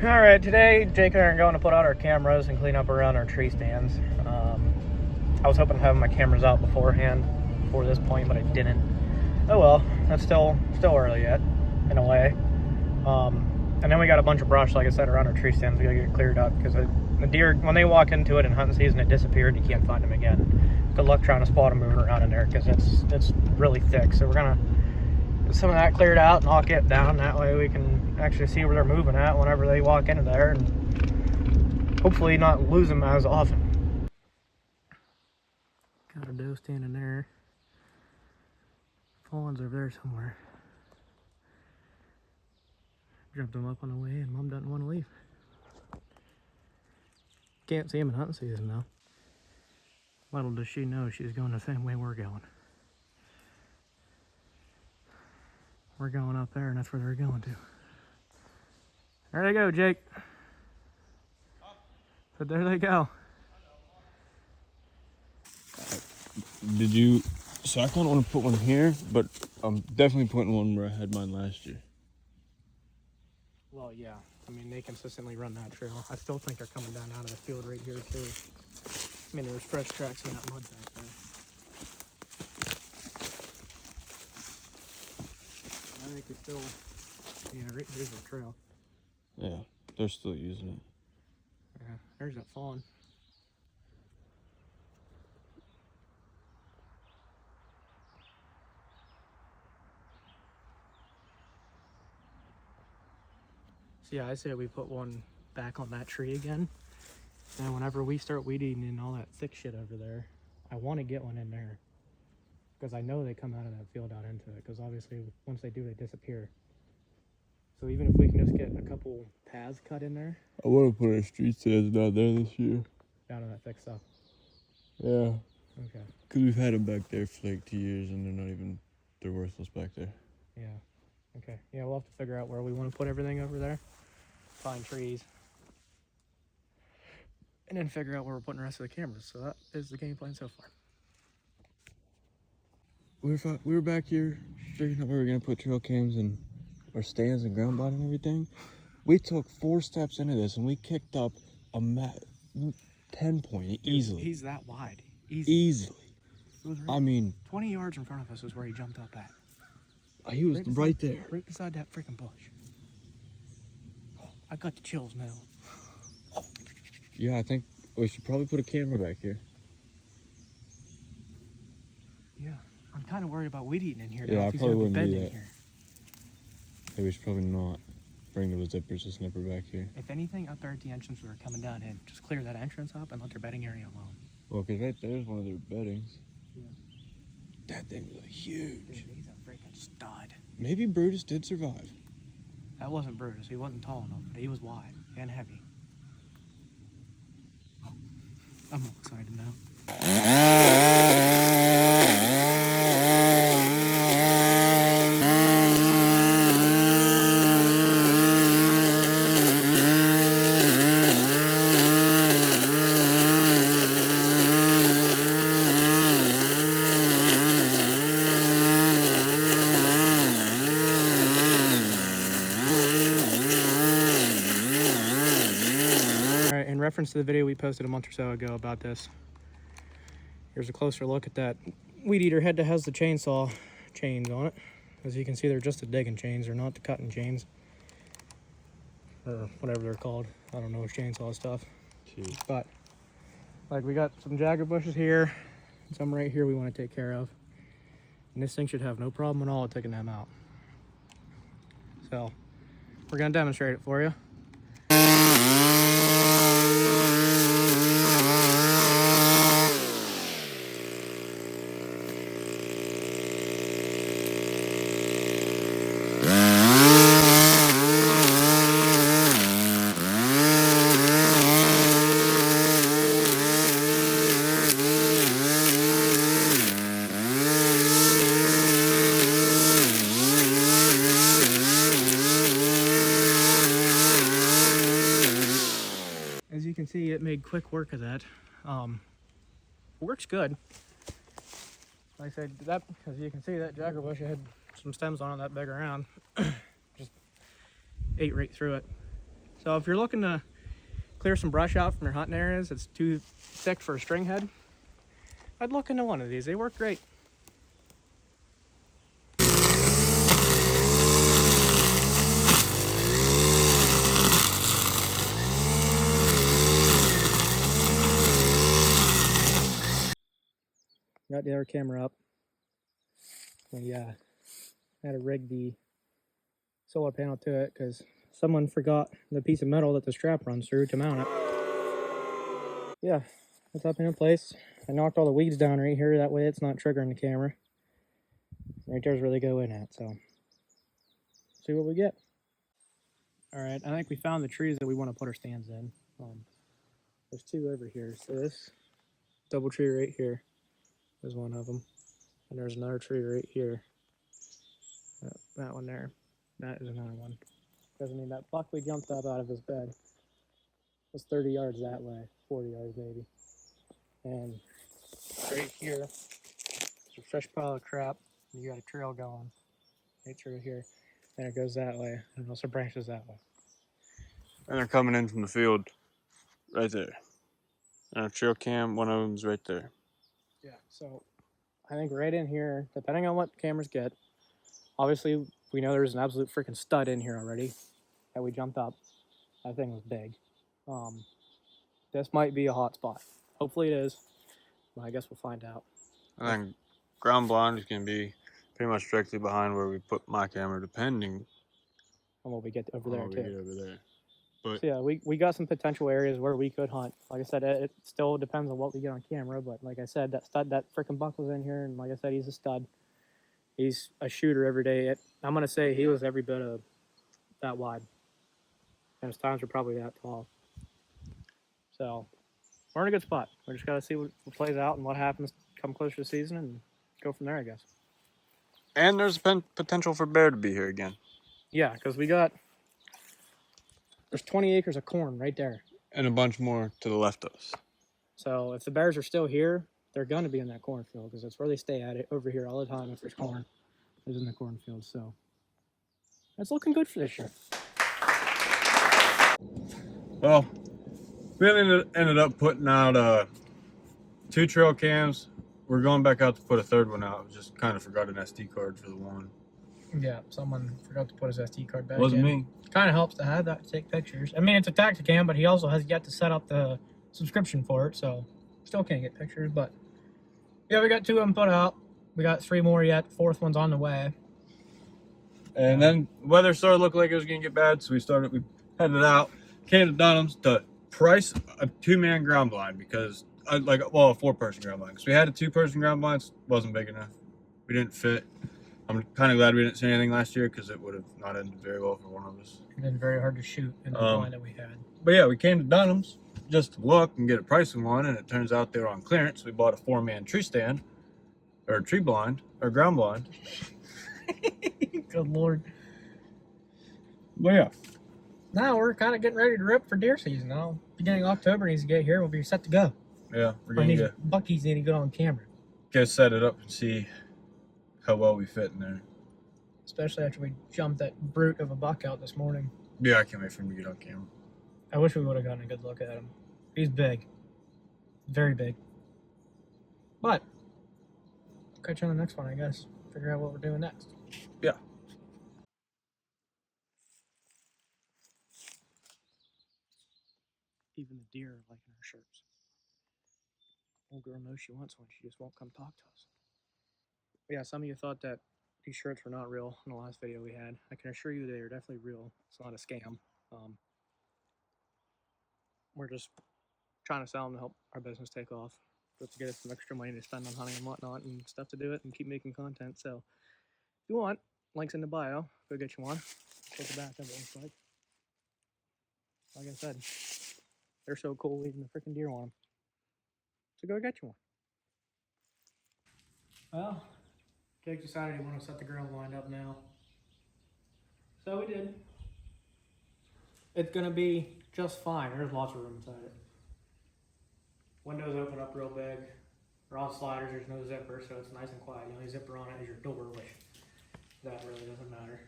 Alright, today Jake and I are going to put out our cameras and clean up around our tree stands. I was hoping to have my cameras out beforehand, before this point, but I didn't. Oh well, that's still early yet, in a way. And then we got a bunch of brush, like I said, around our tree stands. We gotta get it cleared up, because the deer, when they walk into it in hunting season, it disappeared. You can't find them again. Good luck trying to spot them moving around in there, because it's really thick. So we're gonna get some of that cleared out, knock it down. That way we can actually see where they're moving at whenever they walk into there, and hopefully not lose them as often. Got a doe standing there. Fawns over there somewhere. Jumped them up on the way, and Mom doesn't want to leave. Can't see him in hunting season though. Little does she know she's going the same way we're going. We're going up there, and that's where they're going to. There they go, Jake. So there they go. So I kind of want to put one here, but I'm definitely putting one where I had mine last year. Well, yeah. I mean, they consistently run that trail. I still think they're coming down out of the field right here, too. I mean, there's fresh tracks in that mud back there. I think it's still, yeah, right here's the trail. Yeah, they're still using it. Yeah, there's that fawn. So yeah, I say we put one back on that tree again. And whenever we start weed eating and all that thick shit over there, I want to get one in there. Because I know they come out of that field out into it. Because obviously, once they do, they disappear. So even if we can just get a couple paths cut in there. I want to put our street stands down there this year. Down in that thick stuff. Yeah. Okay. Because we've had them back there for like 2 years, and they're worthless back there. Yeah. Okay. Yeah, we'll have to figure out where we want to put everything over there. Find trees. And then figure out where we're putting the rest of the cameras. So that is the game plan so far. We were back here figuring out where we were going to put trail cams and our stands and ground bot and everything. We took 4 steps into this, and we kicked up a 10-point easily. He's that wide. Easily. I mean, 20 yards in front of us is where he jumped up at. He was right there. Right beside that freaking bush. I got the chills now. Yeah, I think we should probably put a camera back here. Yeah, I'm kind of worried about weed eating in here. Yeah, I probably wouldn't do that. Here. Hey, we should probably not bring those zippers or snipper back here. If anything, up there at the entrance where they're coming down in, just clear that entrance up and let their bedding area alone. Well, because right there's one of their beddings. Yeah. That thing was huge. Dude, he's a freaking stud. Maybe Brutus did survive. That wasn't Brutus. He wasn't tall enough, but he was wide and heavy. I'm all excited now. In reference to the video we posted a month or so ago about this, here's a closer look at that weed eater head that has the chainsaw chains on it. As you can see, they're just the digging chains, they're not the cutting chains, or whatever they're called. I don't know, chainsaw stuff. Jeez. But like, we got some jagger bushes here, some right here we want to take care of, and this thing should have no problem at all with taking them out. So we're gonna demonstrate it for you. As you can see, it made quick work of that. Works good. Like I said, that, as you can see, that jagger bush had some stems on it that big around. Just ate right through it. So if you're looking to clear some brush out from your hunting areas, it's too thick for a string head, I'd look into one of these. They work great. Got the other camera up. We had to rig the solar panel to it because someone forgot the piece of metal that the strap runs through to mount it. Yeah, it's up in place. I knocked all the weeds down right here. That way it's not triggering the camera. Right there's where they go in at. So, see what we get. All right, I think we found the trees that we want to put our stands in. There's two over here. So this double tree right here is one of them. And there's another tree right here. That one there. That is another one. Doesn't mean that buck we jumped up out of his bed was 30 yards that way, 40 yards maybe. And right here, it's a fresh pile of crap. You got a trail going right through here. And it goes that way, and also branches that way. And they're coming in from the field right there. And our trail cam, one of them's right there. Yeah, so I think right in here, depending on what cameras get, obviously we know there's an absolute freaking stud in here already that we jumped up. That thing was big. This might be a hot spot. Hopefully it is. Well, I guess we'll find out. I think ground blind is going to be pretty much directly behind where we put my camera, depending on what we get over on there what we too. get over there. But so yeah, we got some potential areas where we could hunt. Like I said, it still depends on what we get on camera. But like I said, that stud, that freaking buck was in here, and like I said, he's a stud. He's a shooter every day. I'm gonna say he was every bit of that wide, and his times were probably that tall. So we're in a good spot. We just gotta see what plays out and what happens come closer to the season, and go from there, I guess. And there's potential for bear to be here again. Yeah, because there's 20 acres of corn right there. And a bunch more to the left of us. So if the bears are still here, they're going to be in that cornfield because that's where they stay at it over here all the time. If there's corn, is in the cornfield. So it's looking good for this year. Well, we ended up putting out 2 trail cams. We're going back out to put a third one out. Just kind of forgot an SD card for the one. Yeah, someone forgot to put his SD card back Wasn't in. me. Kind of helps to have that to take pictures. I mean, it's a Tacticam, but he also has yet to set up the subscription for it, so still can't get pictures. But yeah, we got 2 of them put out. We got 3 more yet. 4th one's on the way. And then weather started looking like it was going to get bad, so we headed out. Came to Dunham's to price a 2-man ground blind because, a 4-person ground blind. Because we had a 2-person ground blind, wasn't big enough. We didn't fit. I'm kind of glad we didn't see anything last year because it would have not ended very well for one of us. It's been very hard to shoot in the blind that we had. But yeah, we came to Dunham's just to look and get a price on one, and it turns out they were on clearance. We bought a 4-man tree stand, or tree blind, or ground blind. Good Lord. But yeah. Now we're kind of getting ready to rip for deer season. Now, beginning of October needs to get here. We'll be set to go. Yeah, we're going to Buckies need to go on camera. Go set it up and see how well we fit in there. Especially after we jumped that brute of a buck out this morning. Yeah, I can't wait for him to get on camera. I wish we would have gotten a good look at him. He's big. Very big. But, I'll catch you on the next one, I guess. Figure out what we're doing next. Yeah. Even the deer are liking our shirts. Old girl knows she wants one. She just won't come talk to us. But yeah, some of you thought that these shirts were not real in the last video we had. I can assure you they are definitely real. It's not a scam. We're just trying to sell them to help our business take off, just to get us some extra money to spend on hunting and whatnot and stuff to do it and keep making content. So if you want, links in the bio. Go get you one. Take it back of it looks like. Like I said, they're so cool, even the freaking deer want them. So go get you one. Well, Jake decided he wanted to set the ground blind up now. So we did. It's gonna be just fine. There's lots of room inside it. Windows open up real big. They're all sliders, there's no zipper, so it's nice and quiet. The only zipper on it is your door, which that really doesn't matter.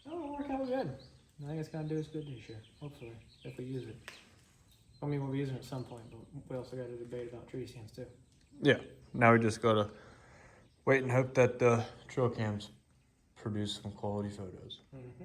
Oh, it'll work out good. I think it's gonna do us good this year, hopefully, if we use it. I mean, we'll be using it at some point, but we also got to debate about tree stands too. Yeah. Now we just gotta wait and hope that the trail cams produce some quality photos. Mm-hmm.